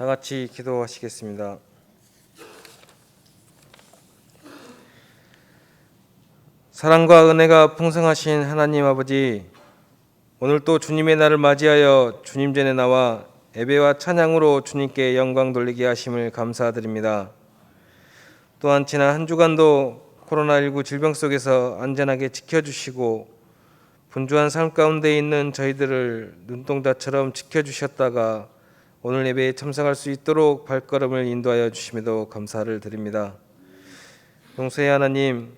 다 같이 기도하시겠습니다. 사랑과 은혜가 풍성하신 하나님 아버지, 오늘 또 주님의 날을 맞이하여 주님 전에 나와 예배와 찬양으로 주님께 영광 돌리게 하심을 감사드립니다. 또한 지난 한 주간도 코로나19 질병 속에서 안전하게 지켜주시고 분주한 삶 가운데 있는 저희들을 눈동자처럼 지켜주셨다가 오늘 예배에 참석할 수 있도록 발걸음을 인도하여 주심에도 감사를 드립니다. 용서의 하나님,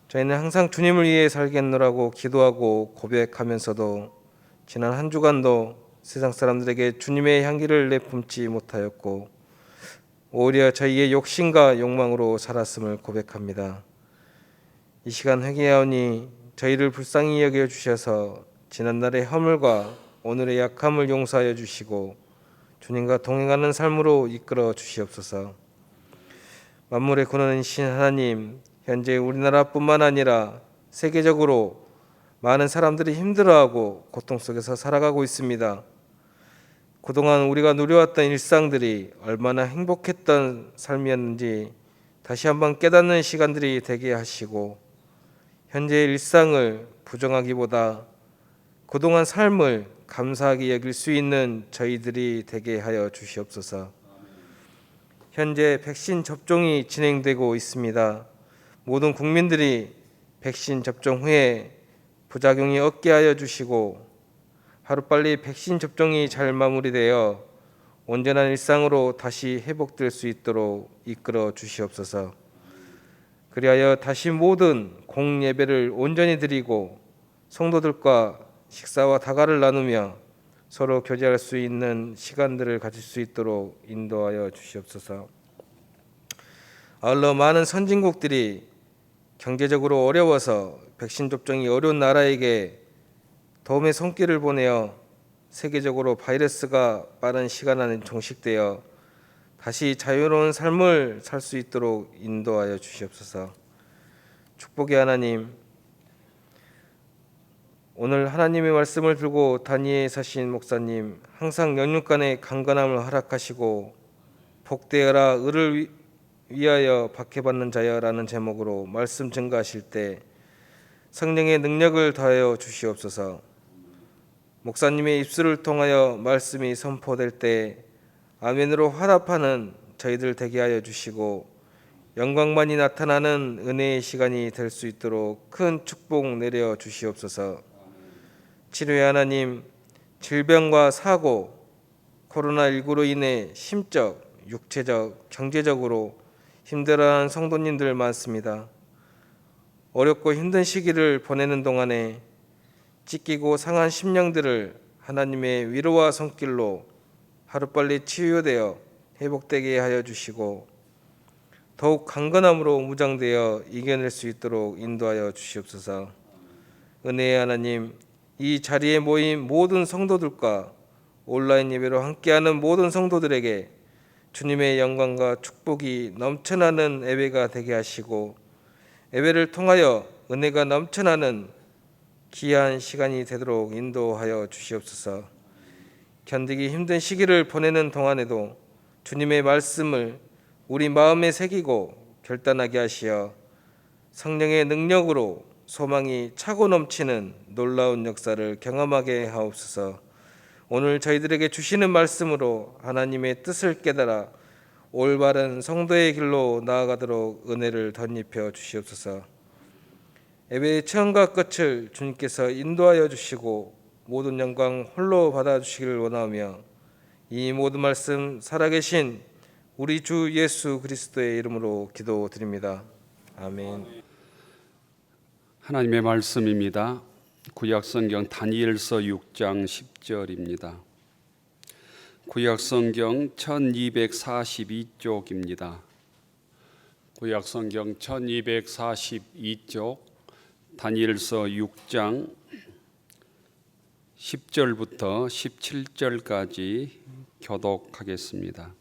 저희는 항상 주님을 위해 살겠노라고 기도하고 고백하면서도 지난 한 주간도 세상 사람들에게 주님의 향기를 내뿜지 못하였고 오히려 저희의 욕심과 욕망으로 살았음을 고백합니다. 이 시간 회개하오니 저희를 불쌍히 여겨주셔서 지난날의 허물과 오늘의 약함을 용서하여 주시고 주님과 동행하는 삶으로 이끌어 주시옵소서. 만물의 근원이신 하나님, 현재 우리나라뿐만 아니라 세계적으로 많은 사람들이 힘들어하고 고통 속에서 살아가고 있습니다. 그동안 우리가 누려왔던 일상들이 얼마나 행복했던 삶이었는지 다시 한번 깨닫는 시간들이 되게 하시고 현재의 일상을 부정하기보다 그동안 삶을 감사하게 여길 수 있는 저희들이 되게 하여 주시옵소서. 현재 백신 접종이 진행되고 있습니다. 모든 국민들이 백신 접종 후에 부작용이 없게 하여 주시고 하루빨리 백신 접종이 잘 마무리되어 온전한 일상으로 다시 회복될 수 있도록 이끌어 주시옵소서. 그리하여 다시 모든 공예배를 온전히 드리고 성도들과 식사와 다가를 나누며 서로 교제할 수 있는 시간들을 가질 수 있도록 인도하여 주시옵소서. 아울러 많은 선진국들이 경제적으로 어려워서 백신 접종이 어려운 나라에게 도움의 손길을 보내어 세계적으로 바이러스가 빠른 시간 안에 종식되어 다시 자유로운 삶을 살 수 있도록 인도하여 주시옵소서. 축복의 하나님, 오늘 하나님의 말씀을 들고 단위에 서신 목사님, 항상 영육간의 강건함을 허락하시고 복되어라 의를 위하여 박해받는 자여라는 제목으로 말씀 증거하실 때 성령의 능력을 더하여 주시옵소서. 목사님의 입술을 통하여 말씀이 선포될 때 아멘으로 화답하는 저희들 되게 하여 주시고 영광만이 나타나는 은혜의 시간이 될 수 있도록 큰 축복 내려 주시옵소서. 치료의 하나님, 질병과 사고, 코로나19로 인해 심적, 육체적, 경제적으로 힘들어하는 성도님들 많습니다. 어렵고 힘든 시기를 보내는 동안에 찢기고 상한 심령들을 하나님의 위로와 손길로 하루빨리 치유되어 회복되게 하여 주시고 더욱 강건함으로 무장되어 이겨낼 수 있도록 인도하여 주시옵소서. 은혜의 하나님, 이 자리에 모인 모든 성도들과 온라인 예배로 함께하는 모든 성도들에게 주님의 영광과 축복이 넘쳐나는 예배가 되게 하시고 예배를 통하여 은혜가 넘쳐나는 귀한 시간이 되도록 인도하여 주시옵소서. 견디기 힘든 시기를 보내는 동안에도 주님의 말씀을 우리 마음에 새기고 결단하게 하시어 성령의 능력으로 소망이 차고 넘치는 놀라운 역사를 경험하게 하옵소서. 오늘 저희들에게 주시는 말씀으로 하나님의 뜻을 깨달아 올바른 성도의 길로 나아가도록 은혜를 덧입혀 주시옵소서. 예배의 처음과 끝을 주님께서 인도하여 주시고 모든 영광 홀로 받아주시기를 원하며 이 모든 말씀 살아계신 우리 주 예수 그리스도의 이름으로 기도드립니다. 아멘. 하나님의 말씀입니다. 구약성경 다니엘서 6장 10절입니다. 구약성경 1242쪽입니다. 구약성경 1242쪽 다니엘서 6장 10절부터 17절까지 교독하겠습니다.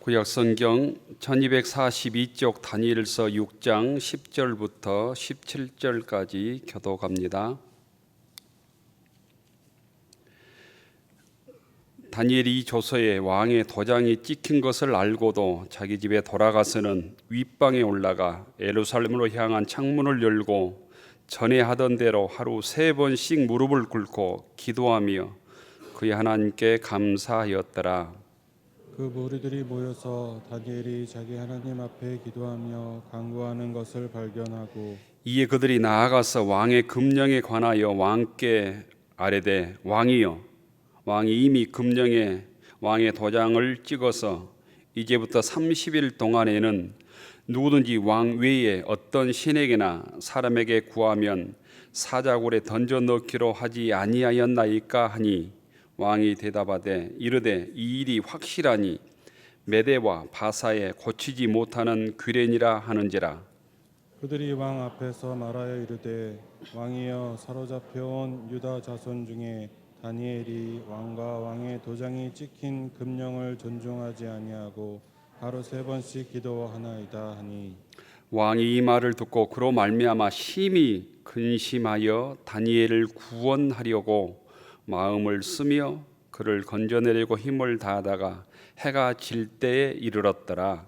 구약성경 1242쪽 다니엘서 6장 10절부터 17절까지 교독합니다. 다니엘이 이 조서에 왕의 도장이 찍힌 것을 알고도 자기 집에 돌아가서는 윗방에 올라가 예루살렘으로 향한 창문을 열고 전에 하던 대로 하루 3번씩 무릎을 꿇고 기도하며 그의 하나님께 감사하였더라. 그 무리들이 모여서 다니엘이 자기 하나님 앞에 기도하며 간구하는 것을 발견하고 이에 그들이 나아가서 왕의 금령에 관하여 왕께 아뢰되 왕이 이미 금령에 왕의 도장을 찍어서 이제부터 30일 동안에는 누구든지 왕 외에 어떤 신에게나 사람에게 구하면 사자굴에 던져 넣기로 하지 아니하였나이까 하니 왕이 대답하되 이르되 이 일이 확실하니 메대와 바사에 고치지 못하는 귀례니라 하는지라. 그들이 왕 앞에서 말하여 이르되 왕이여 사로잡혀온 유다 자손 중에 다니엘이 왕과 왕의 도장이 찍힌 금령을 존중하지 아니하고 하루 3번씩 기도하나이다 하니 왕이 이 말을 듣고 그로 말미암아 심히 근심하여 다니엘을 구원하려고 마음을 쓰며 그를 건져내려고 힘을 다하다가 해가 질 때에 이르렀더라.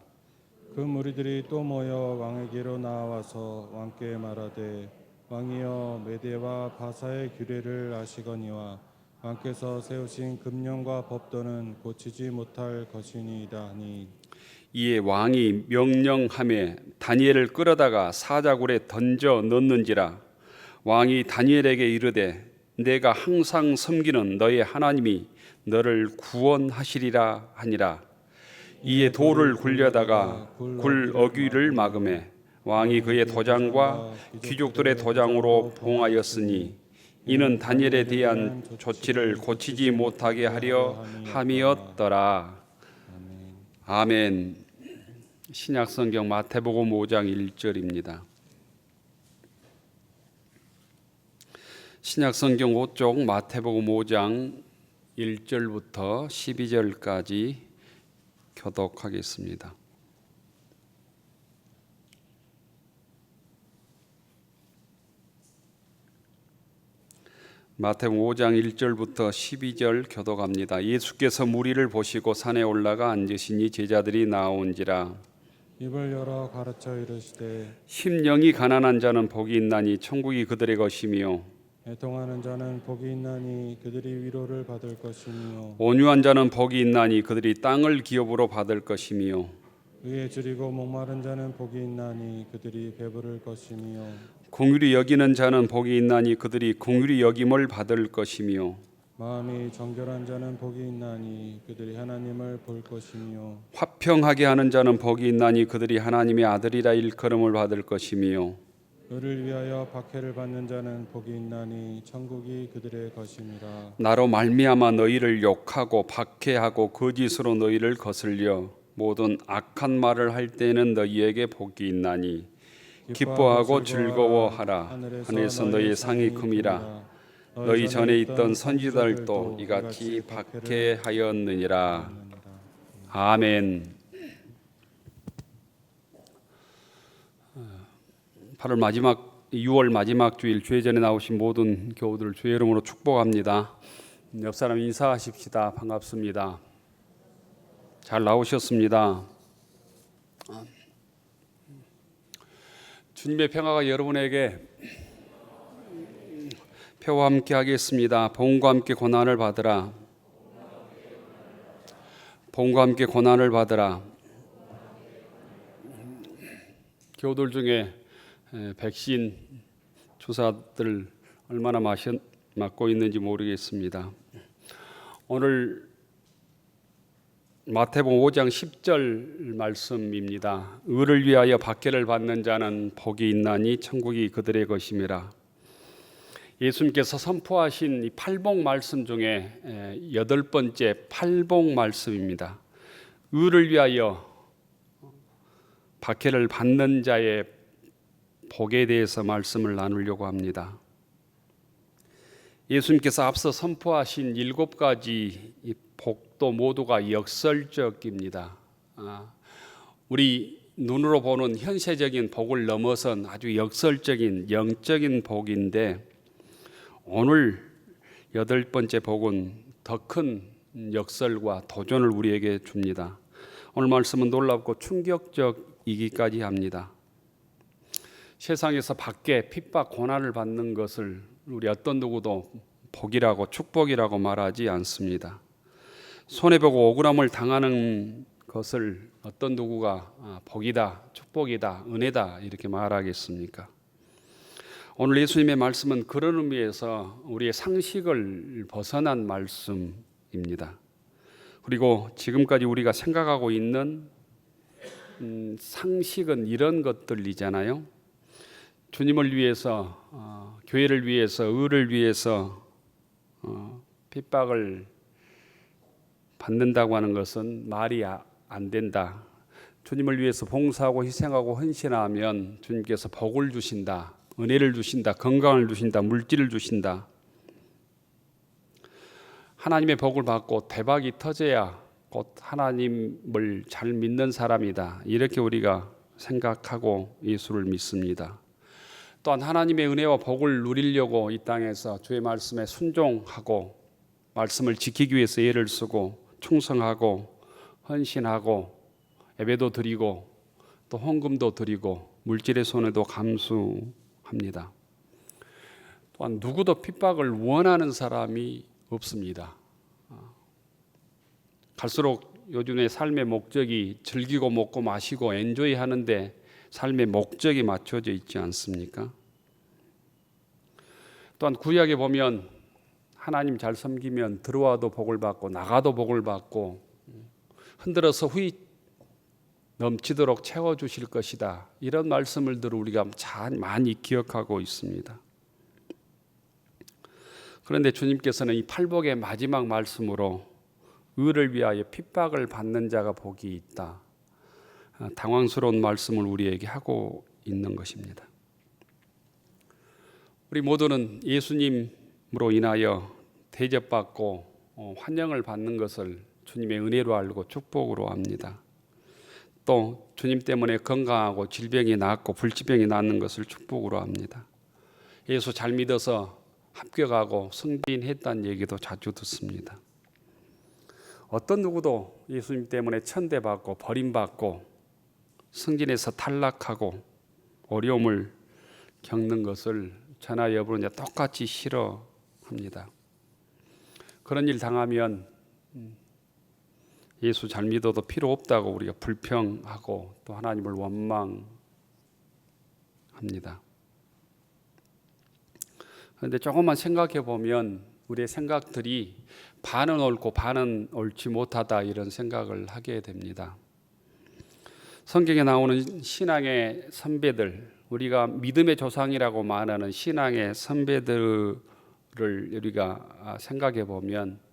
그 무리들이 또 모여 왕에게로 나와서 왕께 말하되 왕이여 메대와 바사의 규례를 아시거니와 왕께서 세우신 금령과 법도는 고치지 못할 것이니이다 하니 이에 왕이 명령하매 다니엘을 끌어다가 사자굴에 던져 넣는지라. 왕이 다니엘에게 이르되 내가 항상 섬기는 너의 하나님이 너를 구원하시리라 하니라. 이에 돌을 굴려다가 굴 어귀를 막음에 왕이 그의 도장과 귀족들의 도장으로 봉하였으니 이는 다니엘에 대한 조치를 고치지 못하게 하려 함이었더라. 아멘. 신약성경 마태복음 5장 1절입니다. 신약성경 5쪽 마태복음 5장 1절부터 12절까지 교독하겠습니다. 마태복음 5장 1절부터 12절 교독합니다. 예수께서 무리를 보시고 산에 올라가 앉으시니 제자들이 나온지라. 입을 열어 가르쳐 이르시되 심령이 가난한 자는 복이 있나니 천국이 그들의 것이며 애통하는 자는 복이 있나니 그들이 위로를 받을 것이며 온유한 자는 복이 있나니 그들이 땅을 기업으로 받을 것이며 의에 줄이고 목마른 자는 복이 있나니 그들이 배부를 것이며 긍휼히 여기는 자는 복이 있나니 그들이 긍휼히 여김을 받을 것이며 마음이 정결한 자는 복이 있나니 그들이 하나님을 볼 것이며 화평하게 하는 자는 복이 있나니 그들이 하나님의 아들이라 일컬음을 받을 것이며 의를 위하여 박해를 받는 자는 복이 있나니 천국이 그들의 것이니라. 나로 말미암아 너희를 욕하고 박해하고 거짓으로 너희를 거슬려 모든 악한 말을 할 때에는 너희에게 복이 있나니 기뻐하고 즐거워하라. 하늘에서 너희의 상이 큼이라. 너희 전에 있던 선지자들도 이같이 박해하였느니라. 아멘. 6월 마지막 주일 주회전에 나오신 모든 교우들 주의 이름으로 축복합니다. 옆 사람 인사하십시다. 반갑습니다. 잘 나오셨습니다. 주님의 평화가 여러분에게 표와 함께 하겠습니다. 복음과 함께 고난을 받으라. 복음과 함께 고난을 받으라. 교우들 중에 백신 주사들 얼마나 맞고 있는지 모르겠습니다. 오늘 마태복음 5장 10절 말씀입니다. 의를 위하여 박해를 받는 자는 복이 있나니 천국이 그들의 것임이라. 예수님께서 선포하신 이 팔복 말씀 중에 8번째 팔복 말씀입니다. 의를 위하여 박해를 받는 자의 복에 대해서 말씀을 나누려고 합니다. 예수님께서 앞서 선포하신 7가지 이 복도 모두가 역설적입니다. 우리 눈으로 보는 현세적인 복을 넘어선 아주 역설적인 영적인 복인데, 오늘 8번째 복은 더 큰 역설과 도전을 우리에게 줍니다. 오늘 말씀은 놀랍고 충격적이기까지 합니다. 세상에서 밖에 핍박 고난을 받는 것을 우리 어떤 누구도 복이라고 축복이라고 말하지 않습니다. 손해보고 억울함을 당하는 것을 어떤 누구가 복이다, 축복이다, 은혜다 이렇게 말하겠습니까? 오늘 예수님의 말씀은 그런 의미에서 우리의 상식을 벗어난 말씀입니다. 그리고 지금까지 우리가 생각하고 있는 상식은 이런 것들이잖아요. 주님을 위해서, 교회를 위해서, 의를 위해서 핍박을 받는다고 하는 것은 말이 안 된다. 주님을 위해서 봉사하고 희생하고 헌신하면 주님께서 복을 주신다, 은혜를 주신다, 건강을 주신다, 물질을 주신다. 하나님의 복을 받고 대박이 터져야 곧 하나님을 잘 믿는 사람이다, 이렇게 우리가 생각하고 예수를 믿습니다. 또한 하나님의 은혜와 복을 누리려고 이 땅에서 주의 말씀에 순종하고 말씀을 지키기 위해서 애를 쓰고 충성하고 헌신하고 예배도 드리고 또 헌금도 드리고 물질의 손해도 감수합니다. 또한 누구도 핍박을 원하는 사람이 없습니다. 갈수록 요즘의 삶의 목적이 즐기고 먹고 마시고 엔조이 하는데 삶의 목적이 맞춰져 있지 않습니까? 또한 구약에 보면 하나님 잘 섬기면 들어와도 복을 받고 나가도 복을 받고 흔들어서 후이 넘치도록 채워주실 것이다, 이런 말씀을 우리가 많이 기억하고 있습니다. 그런데 주님께서는 이 팔복의 마지막 말씀으로 의를 위하여 핍박을 받는 자가 복이 있다, 당황스러운 말씀을 우리에게 하고 있는 것입니다. 우리 모두는 예수님으로 인하여 대접받고 환영을 받는 것을 주님의 은혜로 알고 축복으로 압니다. 또 주님 때문에 건강하고 질병이 낫고 불치병이 낫는 것을 축복으로 합니다. 예수 잘 믿어서 합격하고 승진했다는 얘기도 자주 듣습니다. 어떤 누구도 예수님 때문에 천대받고 버림받고 승진해서 탈락하고 어려움을 겪는 것을 저나 여러분은 똑같이 싫어합니다. 그런 일 당하면 예수 잘 믿어도 필요 없다고 우리가 불평하고 또 하나님을 원망합니다. 그런데 조금만 생각해 보면 우리의 생각들이 반은 옳고 반은 옳지 못하다, 이런 생각을 하게 됩니다. 성경에 나오는 신앙의 선배들, 우리가 믿음의 조상이라고 말하는 신앙의 선배들을 우리가 생각해 보면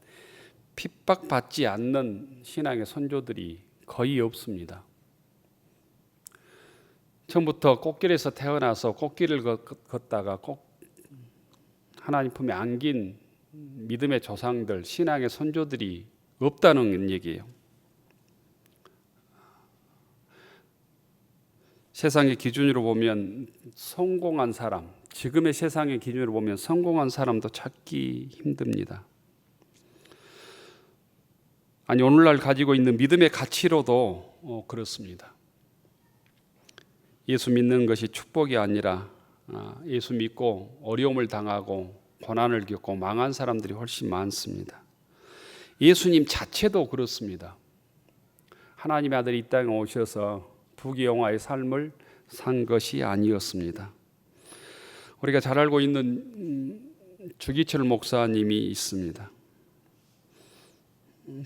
핍박받지 않는 신앙의 선조들이 거의 없습니다. 처음부터 꽃길에서 태어나서 꽃길을 걷다가 꼭 하나님 품에 안긴 믿음의 조상들, 신앙의 선조들이 없다는 얘기예요. 세상의 기준으로 보면 성공한 사람, 지금의 세상의 기준으로 보면 성공한 사람도 찾기 힘듭니다. 아니, 오늘날 가지고 있는 믿음의 가치로도 그렇습니다. 예수 믿는 것이 축복이 아니라 예수 믿고 어려움을 당하고 고난을 겪고 망한 사람들이 훨씬 많습니다. 예수님 자체도 그렇습니다. 하나님의 아들이 이 땅에 오셔서 부귀영화의 삶을 산 것이 아니었습니다. 우리가 잘 알고 있는 주기철 목사님이 있습니다.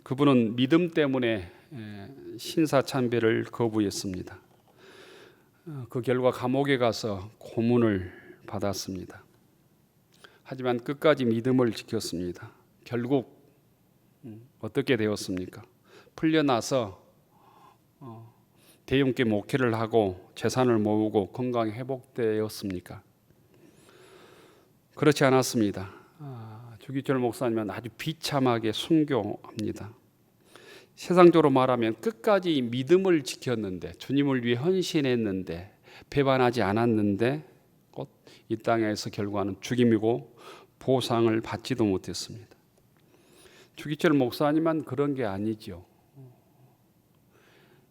그분은 믿음 때문에 신사참배를 거부했습니다. 그 결과 감옥에 가서 고문을 받았습니다. 하지만 끝까지 믿음을 지켰습니다. 결국 어떻게 되었습니까? 풀려나서 대형교 목회를 하고 재산을 모으고 건강이 회복되었습니까? 그렇지 않았습니다. 주기철 목사님은 아주 비참하게 순교합니다. 세상적으로 말하면 끝까지 믿음을 지켰는데, 주님을 위해 헌신했는데, 배반하지 않았는데 곧 이 땅에서 결과는 죽임이고 보상을 받지도 못했습니다. 주기철 목사님만 그런 게 아니죠.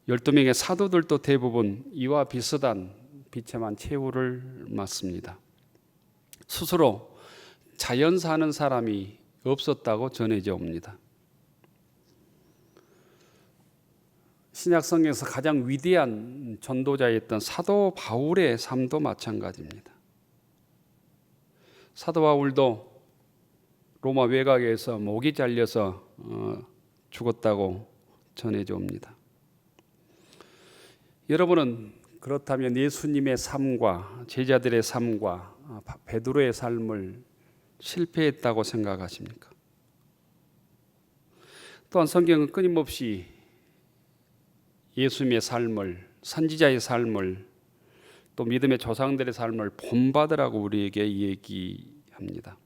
12명의 사도들도 대부분 이와 비슷한 비참한 최후를 맞습니다. 스스로 자연사하는 사람이 없었다고 전해져 옵니다. 신약 성경에서 가장 위대한 전도자였던 사도 바울의 삶도 마찬가지입니다. 사도 바울도 로마 외곽에서 목이 잘려서 죽었다고 전해져 옵니다. 여러분은 그렇다면 예수님의 삶과 제자들의 삶과 베드로의 삶을 실패했다고 생각하십니까? 또한 성경은 끊임없이 예수님의 삶을, 선지자의 삶을, 또 믿음의 조상들의 삶을 본받으라고 우리에게 얘기합니다.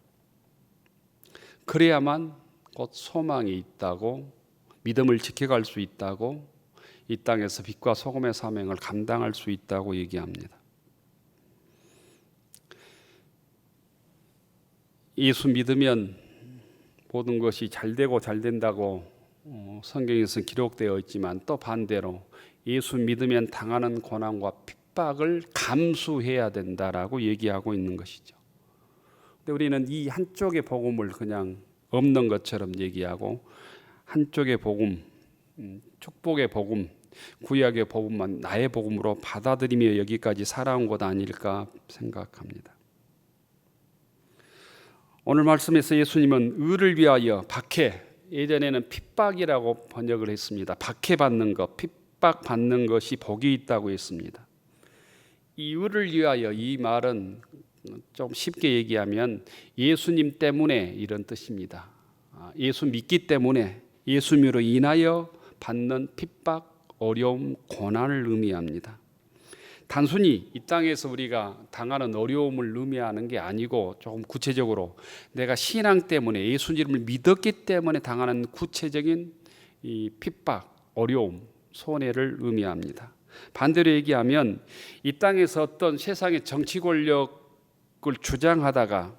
그래야만 곧 소망이 있다고, 믿음을 지켜갈 수 있다고, 이 땅에서 빛과 소금의 사명을 감당할 수 있다고 얘기합니다. 예수 믿으면 모든 것이 잘 되고 잘 된다고 성경에서 기록되어 있지만, 또 반대로 예수 믿으면 당하는 고난과 핍박을 감수해야 된다라고 얘기하고 있는 것이죠. 근데 우리는 이 한쪽의 복음을 그냥 없는 것처럼 얘기하고, 한쪽의 복음, 축복의 복음, 구약의 복음만 나의 복음으로 받아들이며 여기까지 살아온 것 아닐까 생각합니다. 오늘 말씀에서 예수님은 의를 위하여 박해, 예전에는 핍박이라고 번역을 했습니다. 박해받는 것, 핍박받는 것이 복이 있다고 했습니다. 이 의를 위하여, 이 말은 좀 쉽게 얘기하면 예수님 때문에 이런 뜻입니다. 예수 믿기 때문에, 예수님으로 인하여 받는 핍박, 어려움, 고난을 의미합니다. 단순히 이 땅에서 우리가 당하는 어려움을 의미하는 게 아니고, 조금 구체적으로 내가 신앙 때문에, 예수님을 믿었기 때문에 당하는 구체적인 이 핍박, 어려움, 손해를 의미합니다. 반대로 얘기하면 이 땅에서 어떤 세상의 정치 권력을 주장하다가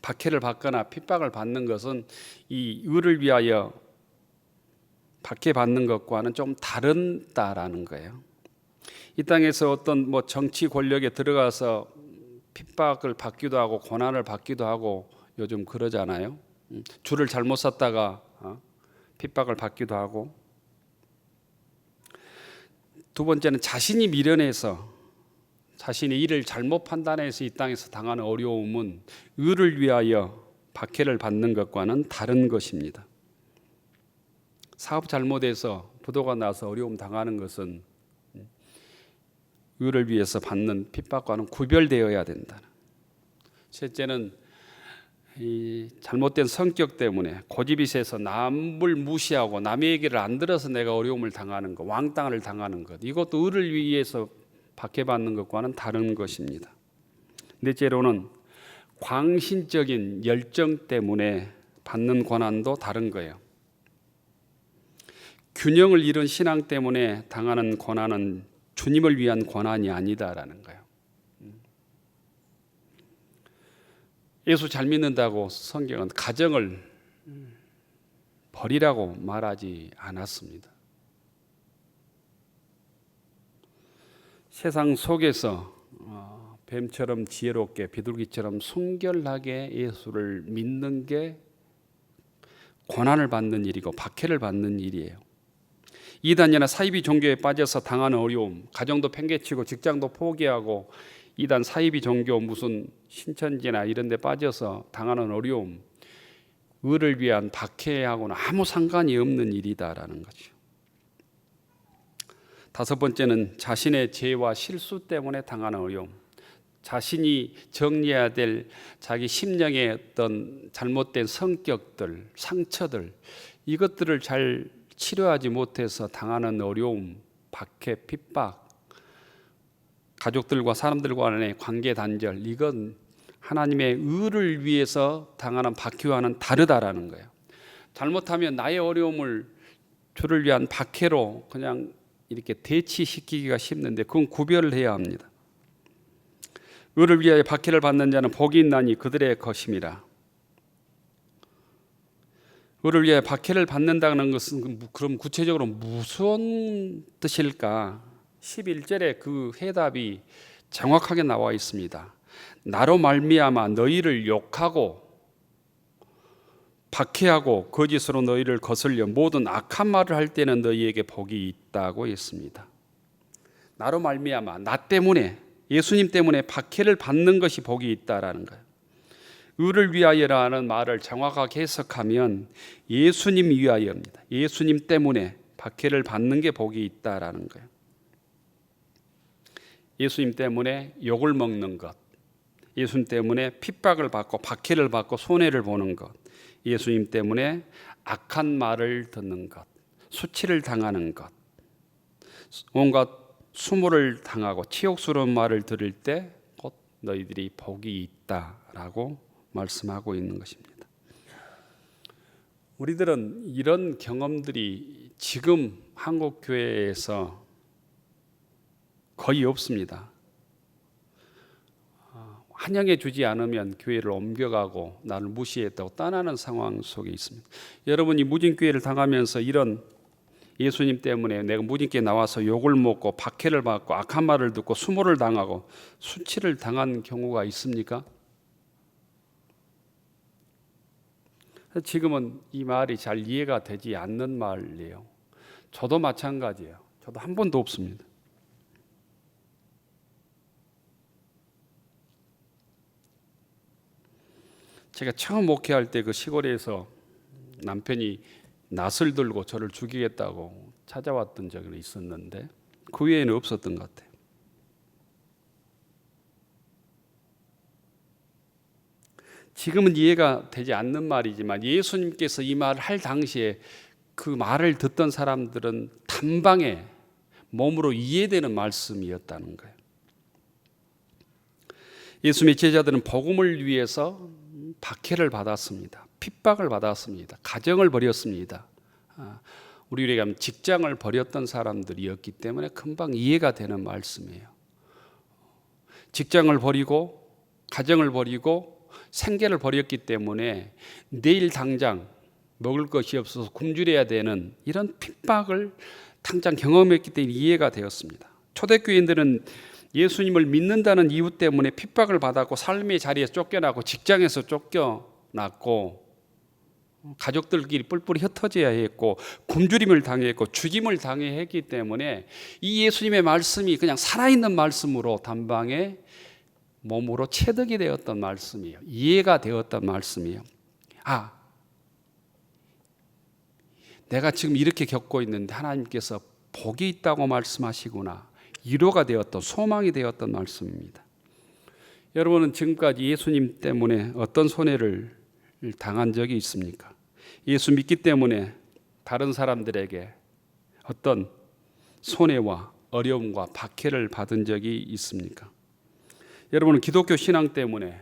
박해를 받거나 핍박을 받는 것은 이 의를 위하여 박해받는 것과는 좀 다르다라는 거예요. 이 땅에서 어떤 정치 권력에 들어가서 핍박을 받기도 하고 고난을 받기도 하고 요즘 그러잖아요. 줄을 잘못 섰다가 핍박을 받기도 하고. 두 번째는 자신이 미련해서, 자신의 일을 잘못 판단해서 이 땅에서 당하는 어려움은 의를 위하여 박해를 받는 것과는 다른 것입니다. 사업 잘못해서 부도가 나서 어려움 당하는 것은 의를 위해서 받는 핍박과는 구별되어야 된다. 셋째는 이 잘못된 성격 때문에 고집이 세서 남을 무시하고 남의 얘기를 안 들어서 내가 어려움을 당하는 것, 왕따를 당하는 것, 이것도 의를 위해서 박해받는 것과는 다른 것입니다. 넷째로는 광신적인 열정 때문에 받는 고난도 다른 거예요. 균형을 잃은 신앙 때문에 당하는 고난은 주님을 위한 고난이 아니다라는 거예요. 예수 잘 믿는다고 성경은 가정을 버리라고 말하지 않았습니다. 세상 속에서 뱀처럼 지혜롭게, 비둘기처럼 순결하게 예수를 믿는 게 고난을 받는 일이고 박해를 받는 일이에요. 이단이나 사이비 종교에 빠져서 당하는 어려움, 가정도 팽개치고 직장도 포기하고 이단 사이비 종교 무슨 신천지나 이런 데 빠져서 당하는 어려움, 의를 위한 박해하고는 아무 상관이 없는 일이다라는 거죠. 다섯 번째는 자신의 죄와 실수 때문에 당하는 어려움, 자신이 정리해야 될 자기 심령의 어떤 잘못된 성격들, 상처들, 이것들을 잘 치료하지 못해서 당하는 어려움, 박해, 핍박, 가족들과 사람들과 간의 관계 단절, 이건 하나님의 의를 위해서 당하는 박해와는 다르다라는 거예요. 잘못하면 나의 어려움을 주를 위한 박해로 그냥 이렇게 대치시키기가 쉽는데 그건 구별을 해야 합니다. 의를 위하여 박해를 받는 자는 복이 있나니 그들의 것임이라. 의를 위하여 박해를 받는다는 것은 그럼 구체적으로 무슨 뜻일까? 11절에 그 해답이 정확하게 나와 있습니다. 나로 말미암아 너희를 욕하고 박해하고 거짓으로 너희를 거슬려 모든 악한 말을 할 때는 너희에게 복이 있다고 했습니다. 나로 말미암아, 나 때문에, 예수님 때문에 박해를 받는 것이 복이 있다라는 거예요. 의를 위하여라는 말을 정확하게 해석하면 예수님 위하여입니다. 예수님 때문에 박해를 받는 게 복이 있다라는 거예요. 예수님 때문에 욕을 먹는 것, 예수님 때문에 핍박을 받고 박해를 받고 손해를 보는 것, 예수님 때문에 악한 말을 듣는 것, 수치를 당하는 것, 온갖 수모를 당하고 치욕스러운 말을 들을 때 곧 너희들이 복이 있다라고 말씀하고 있는 것입니다. 우리들은 이런 경험들이 지금 한국 교회에서 거의 없습니다. 환영해 주지 않으면 교회를 옮겨가고 나를 무시했다고 떠나는 상황 속에 있습니다. 여러분이 무진교회를 당하면서 이런 예수님 때문에 내가 무진교회 나와서 욕을 먹고 박해를 받고 악한 말을 듣고 수모를 당하고 수치를 당한 경우가 있습니까? 지금은 이 말이 잘 이해가 되지 않는 말이에요. 저도 마찬가지예요. 저도 한 번도 없습니다. 제가 처음 목회할 때 그 시골에서 남편이 낫을 들고 저를 죽이겠다고 찾아왔던 적이 있었는데 그 외에는 없었던 것 같아요. 지금은 이해가 되지 않는 말이지만 예수님께서 이 말을 할 당시에 그 말을 듣던 사람들은 단방에 몸으로 이해되는 말씀이었다는 거예요. 예수님의 제자들은 복음을 위해서 박해를 받았습니다. 핍박을 받았습니다. 가정을 버렸습니다. 우리에게 하면 직장을 버렸던 사람들이었기 때문에 금방 이해가 되는 말씀이에요. 직장을 버리고 가정을 버리고 생계를 버렸기 때문에 내일 당장 먹을 것이 없어서 굶주려야 되는 이런 핍박을 당장 경험했기 때문에 이해가 되었습니다. 초대교인들은 예수님을 믿는다는 이유 때문에 핍박을 받았고 삶의 자리에서 쫓겨나고 직장에서 쫓겨났고 가족들끼리 뿔뿔이 흩어져야 했고 굶주림을 당했고 죽임을 당했기 때문에 이 예수님의 말씀이 그냥 살아있는 말씀으로 단방에 몸으로 체득이 되었던 말씀이에요. 이해가 되었던 말씀이에요. 내가 지금 이렇게 겪고 있는데 하나님께서 복이 있다고 말씀하시구나. 위로가 되었던 소망이 되었던 말씀입니다. 여러분은 지금까지 예수님 때문에 어떤 손해를 당한 적이 있습니까? 예수 믿기 때문에 다른 사람들에게 어떤 손해와 어려움과 박해를 받은 적이 있습니까? 여러분은 기독교 신앙 때문에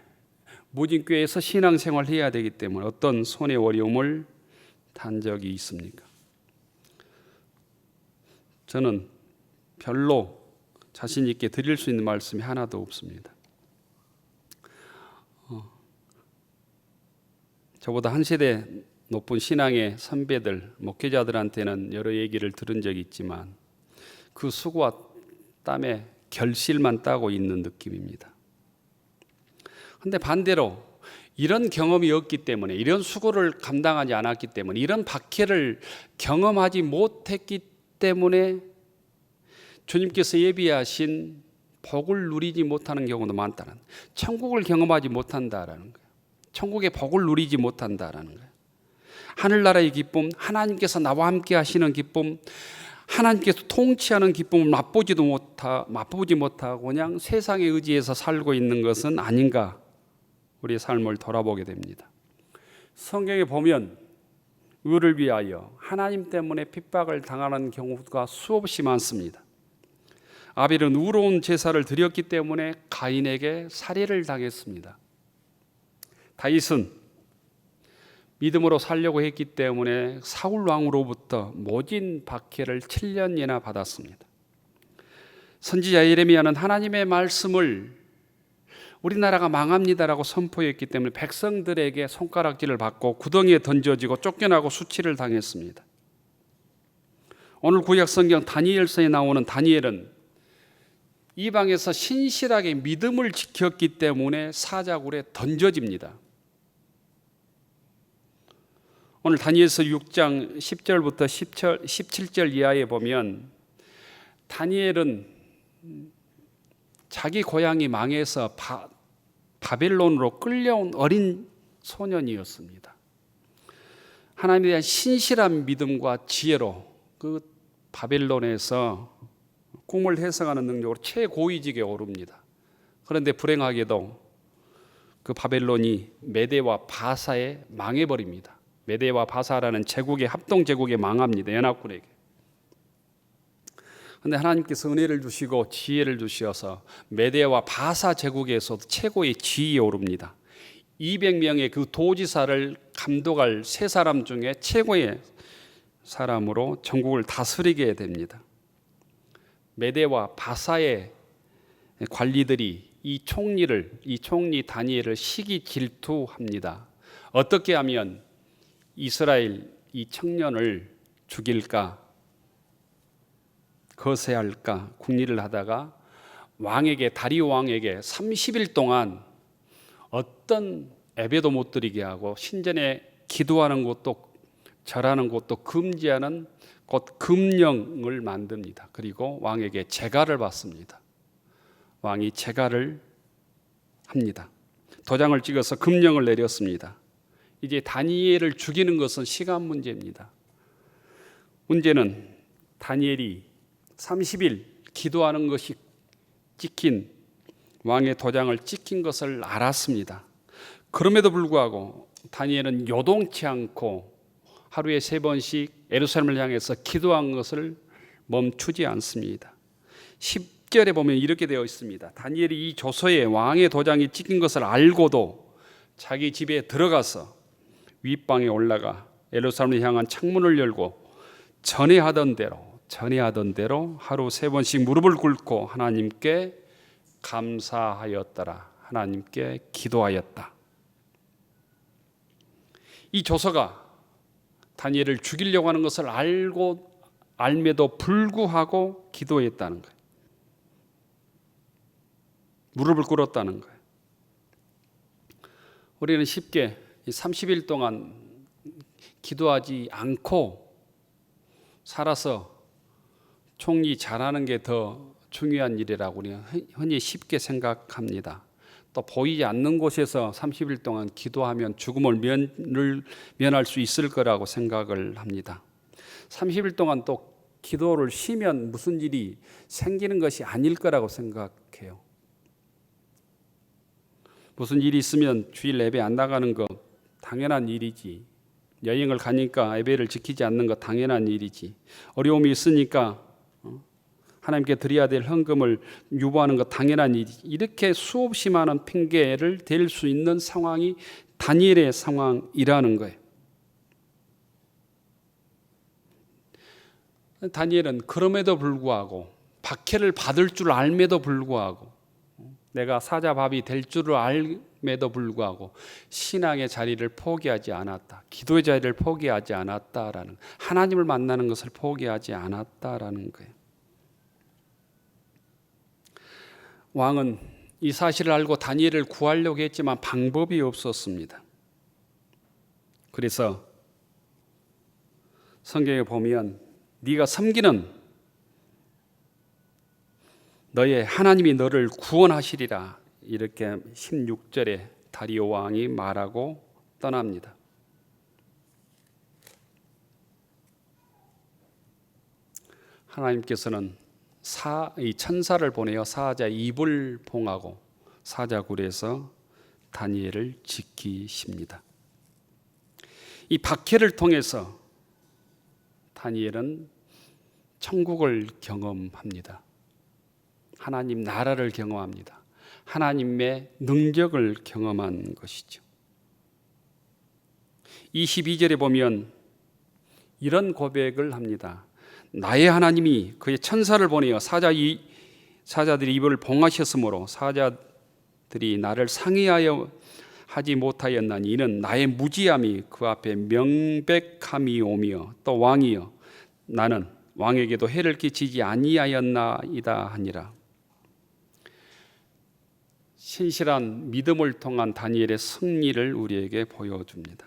무진교회에서 신앙생활을 해야 되기 때문에 어떤 손해 어려움을 단 적이 있습니까? 저는 별로 자신 있게 드릴 수 있는 말씀이 하나도 없습니다. 저보다 한 세대 높은 신앙의 선배들, 목회자들한테는 여러 얘기를 들은 적이 있지만 그 수고와 땀에 결실만 따고 있는 느낌입니다. 그런데 반대로 이런 경험이 없기 때문에, 이런 수고를 감당하지 않았기 때문에, 이런 박해를 경험하지 못했기 때문에 주님께서 예비하신 복을 누리지 못하는 경우도 많다는, 천국을 경험하지 못한다라는 거예요. 천국의 복을 누리지 못한다라는 거예요. 하늘나라의 기쁨, 하나님께서 나와 함께 하시는 기쁨, 하나님께서 통치하는 기쁨을 맛보지 못하고 그냥 세상에 의지해서 살고 있는 것은 아닌가, 우리의 삶을 돌아보게 됩니다. 성경에 보면 의를 위하여 하나님 때문에 핍박을 당하는 경우가 수없이 많습니다. 아벨은 의로운 제사를 드렸기 때문에 가인에게 살해를 당했습니다. 다윗은 믿음으로 살려고 했기 때문에 사울 왕으로부터 모진 박해를 7년이나 받았습니다. 선지자 예레미야는 하나님의 말씀을 우리나라가 망합니다라고 선포했기 때문에 백성들에게 손가락질을 받고 구덩이에 던져지고 쫓겨나고 수치를 당했습니다. 오늘 구약 성경 다니엘서에 나오는 다니엘은 이방에서 신실하게 믿음을 지켰기 때문에 사자굴에 던져집니다. 오늘 다니엘서 6장 10절부터 17절 이하에 보면 다니엘은 자기 고향이 망해서 바벨론으로 끌려온 어린 소년이었습니다. 하나님에 대한 신실한 믿음과 지혜로 그 바벨론에서 꿈을 해석하는 능력으로 최고위직에 오릅니다. 그런데 불행하게도 그 바벨론이 메대와 바사에 망해버립니다. 메대와 바사라는 제국의 합동제국에 망합니다. 연합군에게. 그런데 하나님께서 은혜를 주시고 지혜를 주셔서 메대와 바사 제국에서도 최고의 지위에 오릅니다. 200명의 그 도지사를 감독할 세 사람 중에 최고의 사람으로 전국을 다스리게 됩니다. 메대와 바사의 관리들이 이 총리 다니엘을 시기 질투합니다. 어떻게 하면 이스라엘 이 청년을 죽일까, 거세할까 궁리를 하다가 다리오 왕에게 30일 동안 어떤 예배도 못 드리게 하고 신전에 기도하는 것도 절하는 것도 금지하는 곧 금령을 만듭니다. 그리고 왕에게 제가를 받습니다. 왕이 제가를 합니다. 도장을 찍어서 금령을 내렸습니다. 이제 다니엘을 죽이는 것은 시간 문제입니다. 문제는 다니엘이 30일 기도하는 것이 찍힌 왕의 도장을 찍힌 것을 알았습니다. 그럼에도 불구하고 다니엘은 요동치 않고 하루에 3번씩 예루살렘을 향해서 기도한 것을 멈추지 않습니다. 10절에 보면 이렇게 되어 있습니다. 다니엘이 이 조서에 왕의 도장이 찍힌 것을 알고도 자기 집에 들어가서 윗방에 올라가 예루살렘을 향한 창문을 열고 전에 하던 대로 하루 3번씩 무릎을 꿇고 하나님께 감사하였더라. 하나님께 기도하였다. 이 조서가 다니엘을 죽이려고 하는 것을 알매도 불구하고 기도했다는 거예요. 무릎을 꿇었다는 거예요. 우리는 쉽게 30일 동안 기도하지 않고 살아서 총리 잘하는 게 더 중요한 일이라고 우리가 흔히 쉽게 생각합니다. 또 보이지 않는 곳에서 30일 동안 기도하면 죽음을 면할 수 있을 거라고 생각을 합니다. 30일 동안 또 기도를 쉬면 무슨 일이 생기는 것이 아닐 거라고 생각해요. 무슨 일이 있으면 주일 예배 안 나가는 거 당연한 일이지. 여행을 가니까 예배를 지키지 않는 거 당연한 일이지. 어려움이 있으니까 하나님께 드려야 될 헌금을 유보하는 것 당연한 일이지. 이렇게 수없이 많은 핑계를 댈 수 있는 상황이 다니엘의 상황이라는 거예요. 다니엘은 그럼에도 불구하고 박해를 받을 줄 알매도 불구하고 내가 사자밥이 될 줄을 알매도 불구하고 신앙의 자리를 포기하지 않았다. 기도의 자리를 포기하지 않았다라는, 하나님을 만나는 것을 포기하지 않았다라는 거예요. 왕은 이 사실을 알고 다니엘을 구하려고 했지만 방법이 없었습니다. 그래서 성경에 보면 네가 섬기는 너의 하나님이 너를 구원하시리라, 이렇게 16절에 다리오 왕이 말하고 떠납니다. 하나님께서는 이 천사를 보내어 사자 입을 봉하고 사자굴에서 다니엘을 지키십니다. 이 박해를 통해서 다니엘은 천국을 경험합니다. 하나님 나라를 경험합니다. 하나님의 능력을 경험한 것이죠. 22절에 보면 이런 고백을 합니다. 나의 하나님이 그의 천사를 보내어 사자들이 입을 봉하셨으므로 사자들이 나를 상의하여 하지 못하였나니 이는 나의 무지함이 그 앞에 명백함이오며 또 왕이여 나는 왕에게도 해를 끼치지 아니하였나이다 하니라. 신실한 믿음을 통한 다니엘의 승리를 우리에게 보여줍니다.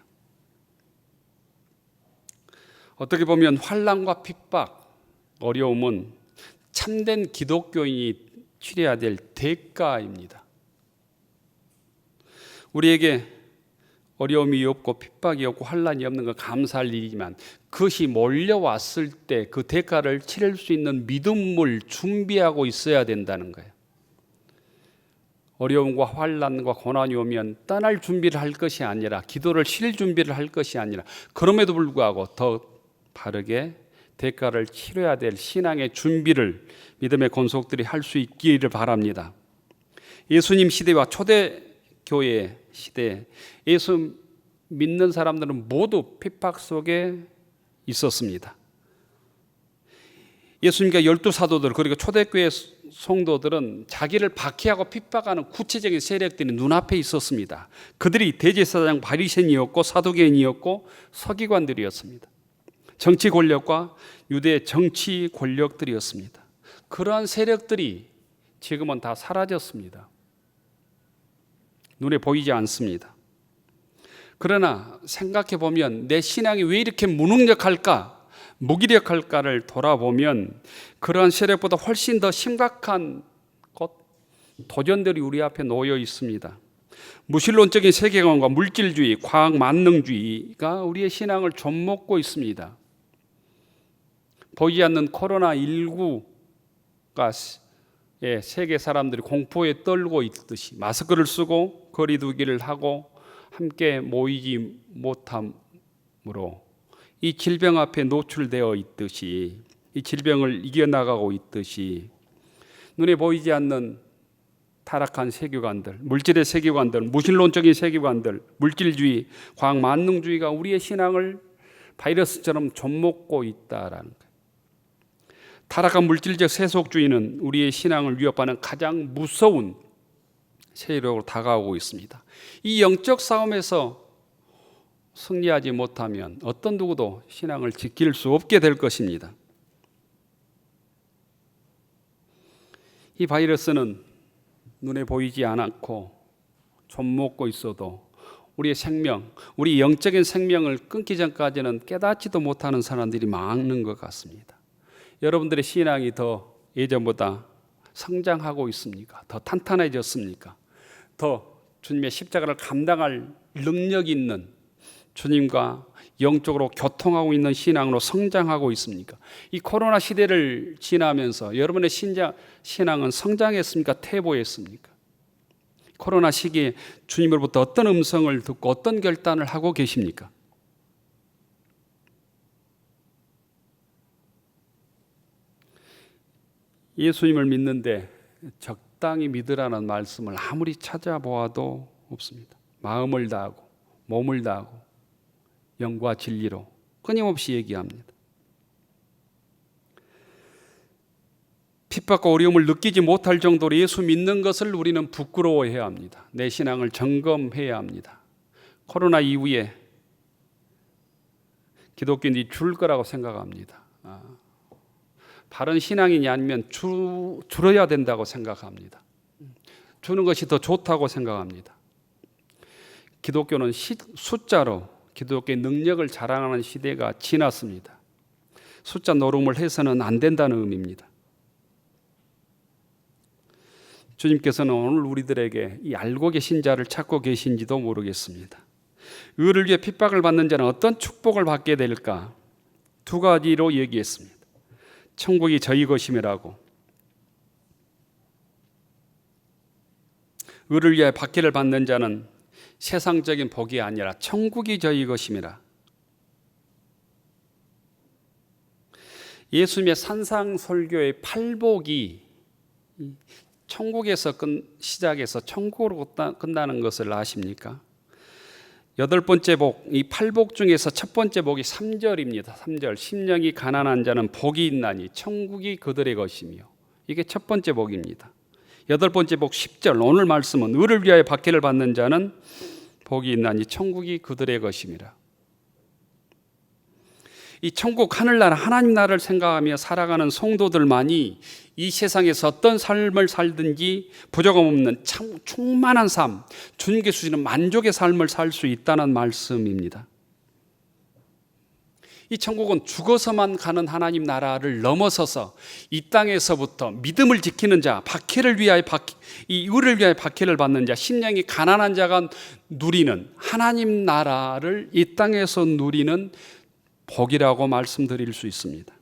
어떻게 보면 환난과 핍박, 어려움은 참된 기독교인이 치러야 될 대가입니다. 우리에게 어려움이 없고 핍박이 없고 환난이 없는 건 감사할 일이지만 그것이 몰려왔을 때 그 대가를 치를 수 있는 믿음을 준비하고 있어야 된다는 거예요. 어려움과 환난과 고난이 오면 떠날 준비를 할 것이 아니라 기도를 쉴 준비를 할 것이 아니라 그럼에도 불구하고 더 바르게 대가를 치러야 될 신앙의 준비를 믿음의 권속들이 할 수 있기를 바랍니다. 예수님 시대와 초대교회 시대 예수 믿는 사람들은 모두 핍박 속에 있었습니다. 예수님과 12사도들 그리고 초대교회 성도들은 자기를 박해하고 핍박하는 구체적인 세력들이 눈앞에 있었습니다. 그들이 대제사장 바리새인이었고 사두개인이었고 서기관들이었습니다. 정치 권력과 유대 정치 권력들이었습니다. 그러한 세력들이 지금은 다 사라졌습니다. 눈에 보이지 않습니다. 그러나 생각해 보면 내 신앙이 왜 이렇게 무능력할까? 무기력할까를 돌아보면 그러한 세력보다 훨씬 더 심각한 도전들이 우리 앞에 놓여 있습니다. 무신론적인 세계관과 물질주의, 과학 만능주의가 우리의 신앙을 좀먹고 있습니다. 보이지 않는 코로나19가 세계 사람들이 공포에 떨고 있듯이 마스크를 쓰고 거리 두기를 하고 함께 모이지 못함으로 이 질병 앞에 노출되어 있듯이 이 질병을 이겨나가고 있듯이 눈에 보이지 않는 타락한 세계관들, 물질의 세계관들, 무신론적인 세계관들, 물질주의, 과학 만능주의가 우리의 신앙을 바이러스처럼 좀먹고 있다라는 거예요. 타락한 물질적 세속주의는 우리의 신앙을 위협하는 가장 무서운 세력으로 다가오고 있습니다. 이 영적 싸움에서 승리하지 못하면 어떤 누구도 신앙을 지킬 수 없게 될 것입니다. 이 바이러스는 눈에 보이지 않고 좀먹고 있어도 우리의 생명, 우리 영적인 생명을 끊기 전까지는 깨닫지도 못하는 사람들이 많은 것 같습니다. 여러분들의 신앙이 더 예전보다 성장하고 있습니까? 더 탄탄해졌습니까? 더 주님의 십자가를 감당할 능력 있는 주님과 영적으로 교통하고 있는 신앙으로 성장하고 있습니까? 이 코로나 시대를 지나면서 여러분의 신앙은 성장했습니까? 퇴보했습니까? 코로나 시기에 주님으로부터 어떤 음성을 듣고 어떤 결단을 하고 계십니까? 예수님을 믿는데 적당히 믿으라는 말씀을 아무리 찾아보아도 없습니다. 마음을 다하고 몸을 다하고 영과 진리로 끊임없이 얘기합니다. 핍박과 어려움을 느끼지 못할 정도로 예수 믿는 것을 우리는 부끄러워해야 합니다. 내 신앙을 점검해야 합니다. 코로나 이후에 기독교인들이 줄 거라고 생각합니다. 바른 신앙이냐 아니면 줄어야 된다고 생각합니다. 주는 것이 더 좋다고 생각합니다. 기독교는 숫자로 기독교의 능력을 자랑하는 시대가 지났습니다. 숫자 노름을 해서는 안 된다는 의미입니다. 주님께서는 오늘 우리들에게 이 알고 계신 자를 찾고 계신지도 모르겠습니다. 의를 위해 핍박을 받는 자는 어떤 축복을 받게 될까? 두 가지로 얘기했습니다. 천국이 저희 것임이라고. 의를 위해 박해를 받는 자는 세상적인 복이 아니라 천국이 저희 것임이라. 예수님의 산상설교의 팔복이 천국에서 시작해서 천국으로 끝나는 것을 아십니까? 8번째 복, 이 8복 중에서 첫 번째 복이 3절입니다. 3절. 심령이 가난한 자는 복이 있나니 천국이 그들의 것이며. 이게 첫 번째 복입니다. 8번째 복 10절. 오늘 말씀은 의를 위하여 박해를 받는 자는 복이 있나니 천국이 그들의 것임이라. 이 천국 하늘나라 하나님 나라를 생각하며 살아가는 성도들만이 이 세상에서 어떤 삶을 살든지 부족함 없는 참 충만한 삶, 주님께 주시는 만족의 삶을 살 수 있다는 말씀입니다. 이 천국은 죽어서만 가는 하나님 나라를 넘어서서 이 땅에서부터 믿음을 지키는 자, 박해를 위하여 이 의를 위하여 박해를 받는 자, 심령이 가난한 자가 누리는 하나님 나라를 이 땅에서 누리는 복이라고 말씀드릴 수 있습니다.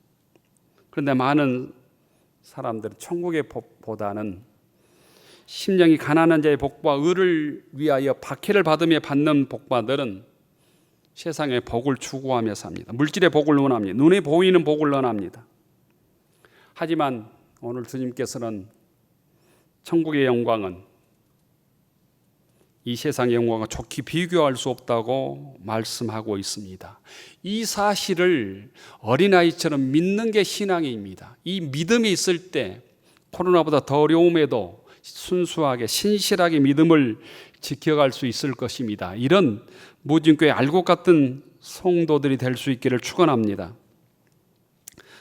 그런데 많은 사람들은 천국의 복보다는 심령이 가난한 자의 복과 의를 위하여 박해를 받으며 받는 복받들은 세상의 복을 추구하며 삽니다. 물질의 복을 원합니다. 눈에 보이는 복을 원합니다. 하지만 오늘 주님께서는 천국의 영광은 이 세상의 영광과 좋게 비교할 수 없다고 말씀하고 있습니다. 이 사실을 어린아이처럼 믿는 게 신앙입니다. 이 믿음이 있을 때 코로나보다 더 어려움에도 순수하게 신실하게 믿음을 지켜갈 수 있을 것입니다. 이런 무진교회 알곡 같은 성도들이 될 수 있기를 축원합니다.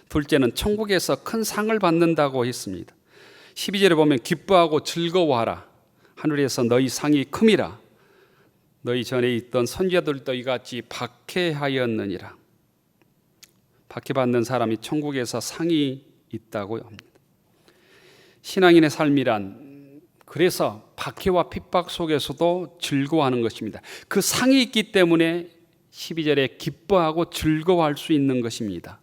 둘째는 천국에서 큰 상을 받는다고 했습니다. 12절에 보면 기뻐하고 즐거워하라. 하늘에서 너희 상이 큼이라. 너희 전에 있던 선지자들도 이같이 박해하였느니라. 박해받는 사람이 천국에서 상이 있다고 합니다. 신앙인의 삶이란 그래서 박해와 핍박 속에서도 즐거워하는 것입니다. 그 상이 있기 때문에 12절에 기뻐하고 즐거워할 수 있는 것입니다.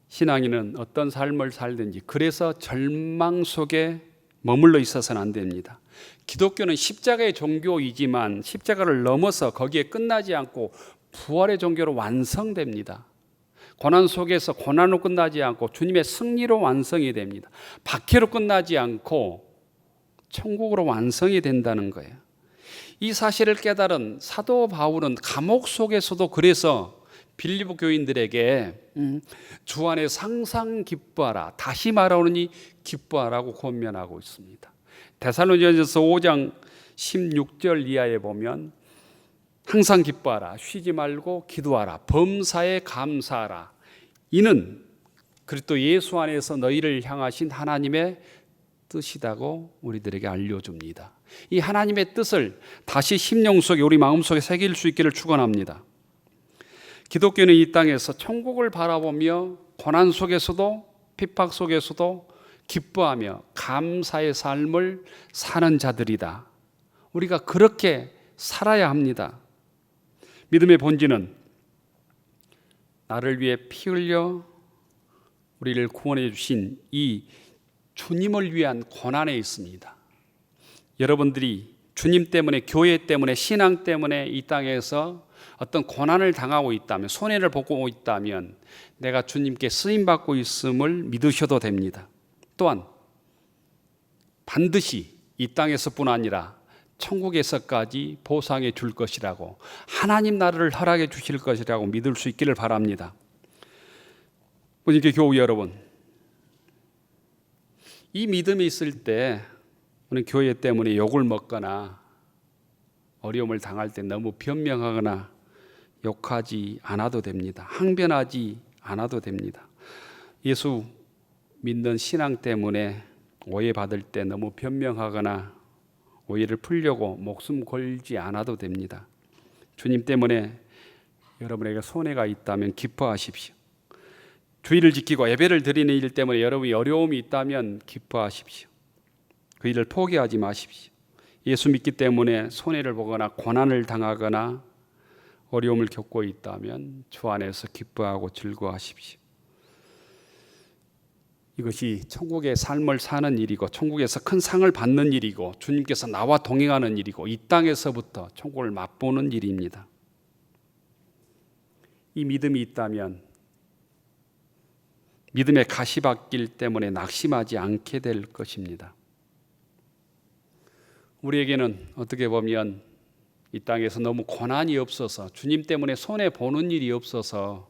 신앙인은 어떤 삶을 살든지 그래서 절망 속에 머물러 있어서는 안 됩니다. 기독교는 십자가의 종교이지만 십자가를 넘어서 거기에 끝나지 않고 부활의 종교로 완성됩니다. 고난 속에서 고난으로 끝나지 않고 주님의 승리로 완성이 됩니다. 박해로 끝나지 않고 천국으로 완성이 된다는 거예요. 이 사실을 깨달은 사도 바울은 감옥 속에서도 그래서 빌립보 교인들에게 주 안에서 항상 기뻐하라. 다시 말하오니 기뻐하라고 권면하고 있습니다. 데살로니가전서 5장 16절 이하에 보면 항상 기뻐하라. 쉬지 말고 기도하라. 범사에 감사하라. 이는 그리스도 예수 안에서 너희를 향하신 하나님의 뜻이라고 우리들에게 알려줍니다. 이 하나님의 뜻을 다시 심령 속에 우리 마음 속에 새길 수 있기를 축원합니다. 기독교는 이 땅에서 천국을 바라보며 고난 속에서도 핍박 속에서도 기뻐하며 감사의 삶을 사는 자들이다. 우리가 그렇게 살아야 합니다. 믿음의 본질은 나를 위해 피 흘려 우리를 구원해 주신 이 주님을 위한 고난에 있습니다. 여러분들이 주님 때문에, 교회 때문에, 신앙 때문에 이 땅에서 어떤 고난을 당하고 있다면, 손해를 보고 있다면 내가 주님께 쓰임받고 있음을 믿으셔도 됩니다. 또한 반드시 이 땅에서뿐 아니라 천국에서까지 보상해 줄 것이라고, 하나님 나라를 허락해 주실 것이라고 믿을 수 있기를 바랍니다. 교우 여러분, 이 믿음이 있을 때 우리 교회 때문에 욕을 먹거나 어려움을 당할 때 너무 변명하거나 욕하지 않아도 됩니다. 항변하지 않아도 됩니다. 예수 믿는 신앙 때문에 오해받을 때 너무 변명하거나 오해를 풀려고 목숨 걸지 않아도 됩니다. 주님 때문에 여러분에게 손해가 있다면 기뻐하십시오. 주의를 지키고 예배를 드리는 일 때문에 여러분이 어려움이 있다면 기뻐하십시오. 그 일을 포기하지 마십시오. 예수 믿기 때문에 손해를 보거나 고난을 당하거나 어려움을 겪고 있다면 주 안에서 기뻐하고 즐거워하십시오. 이것이 천국의 삶을 사는 일이고 천국에서 큰 상을 받는 일이고 주님께서 나와 동행하는 일이고 이 땅에서부터 천국을 맛보는 일입니다. 이 믿음이 있다면 믿음의 가시밭길 때문에 낙심하지 않게 될 것입니다. 우리에게는 어떻게 보면 이 땅에서 너무 고난이 없어서, 주님 때문에 손해 보는 일이 없어서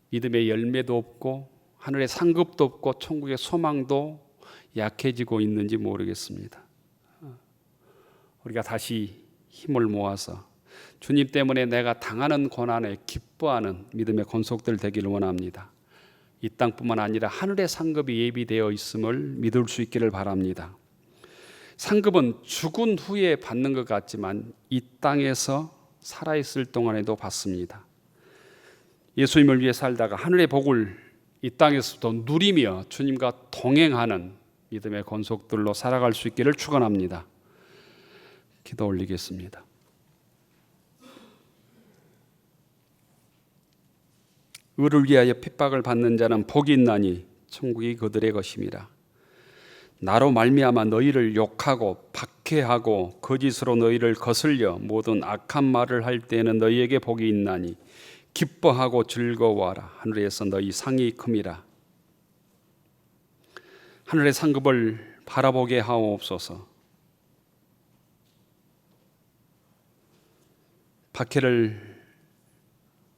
믿음의 열매도 없고 하늘의 상급도 없고 천국의 소망도 약해지고 있는지 모르겠습니다. 우리가 다시 힘을 모아서 주님 때문에 내가 당하는 고난에 기뻐하는 믿음의 권속들 되기를 원합니다. 이 땅뿐만 아니라 하늘의 상급이 예비되어 있음을 믿을 수 있기를 바랍니다. 상급은 죽은 후에 받는 것 같지만 이 땅에서 살아있을 동안에도 받습니다. 예수님을 위해 살다가 하늘의 복을 이 땅에서도 누리며 주님과 동행하는 믿음의 권속들로 살아갈 수 있기를 축원합니다. 기도 올리겠습니다. 의를 위하여 핍박을 받는 자는 복이 있나니 천국이 그들의 것임이라. 나로 말미암아 너희를 욕하고 박해하고 거짓으로 너희를 거슬려 모든 악한 말을 할 때에는 너희에게 복이 있나니 기뻐하고 즐거워하라. 하늘에서 너희 상이 큼이라. 하늘의 상급을 바라보게 하옵소서. 박해를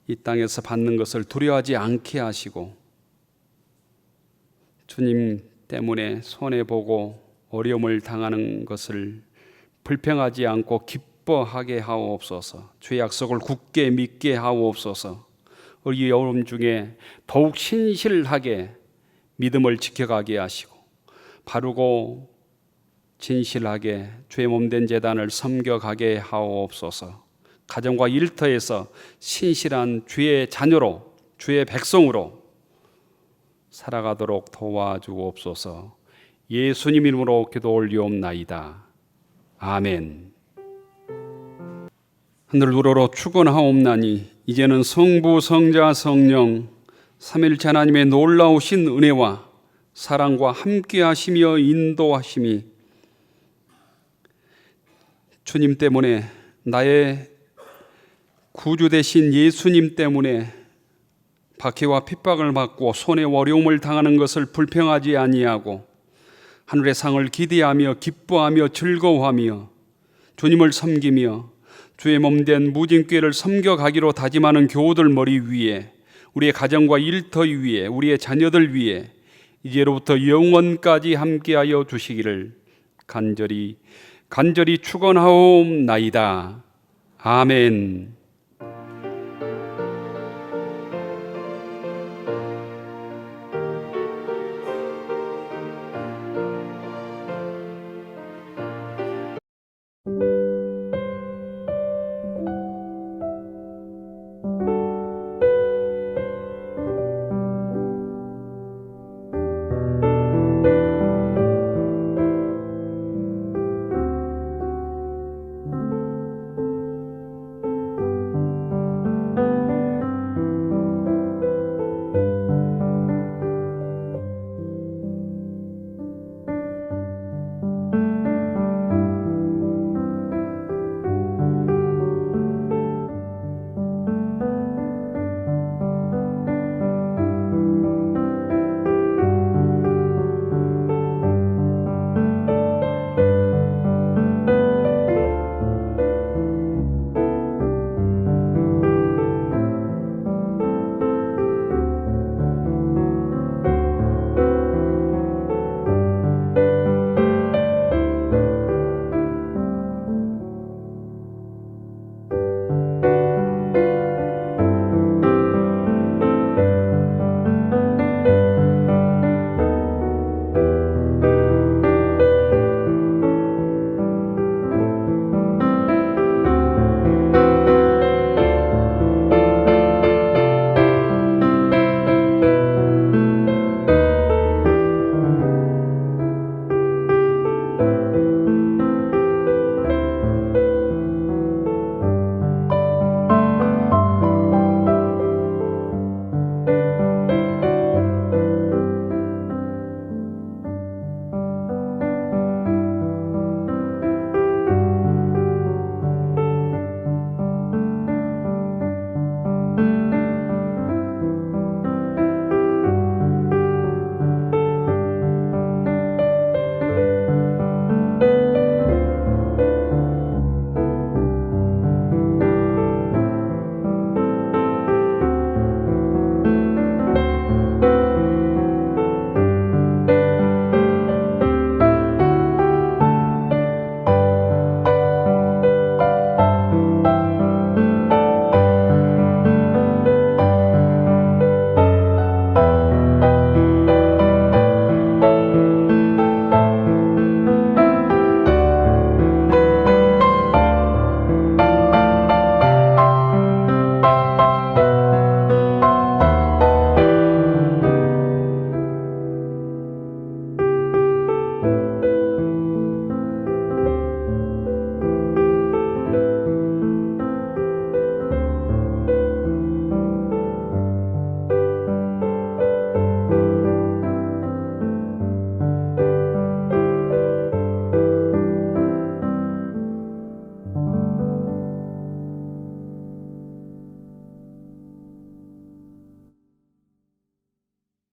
이 땅에서 받는 것을 두려워하지 않게 하시고 주님 때문에 손해보고 어려움을 당하는 것을 불평하지 않고 기뻐하게 하옵소서. 주의 약속을 굳게 믿게 하옵소서. 우리 어려움 중에 더욱 신실하게 믿음을 지켜가게 하시고 바르고 진실하게 주의 몸된 제단을 섬겨가게 하옵소서. 가정과 일터에서 신실한 주의 자녀로, 주의 백성으로 살아가도록 도와주옵소서. 예수님 이름으로 기도 올리옵나이다. 아멘. 하늘 우러러 축원하옵나니 이제는 성부, 성자, 성령 삼일체 하나님의 놀라우신 은혜와 사랑과 함께하시며 인도하심이 주님 때문에, 나의 구주 되신 예수님 때문에 박해와 핍박을 받고 손해 어려움을 당하는 것을 불평하지 아니하고 하늘의 상을 기대하며 기뻐하며 즐거워하며 주님을 섬기며 주의 몸된 무진교회를 섬겨가기로 다짐하는 교우들 머리 위에, 우리의 가정과 일터 위에, 우리의 자녀들 위에 이제로부터 영원까지 함께하여 주시기를 간절히 축원하옵나이다. 아멘.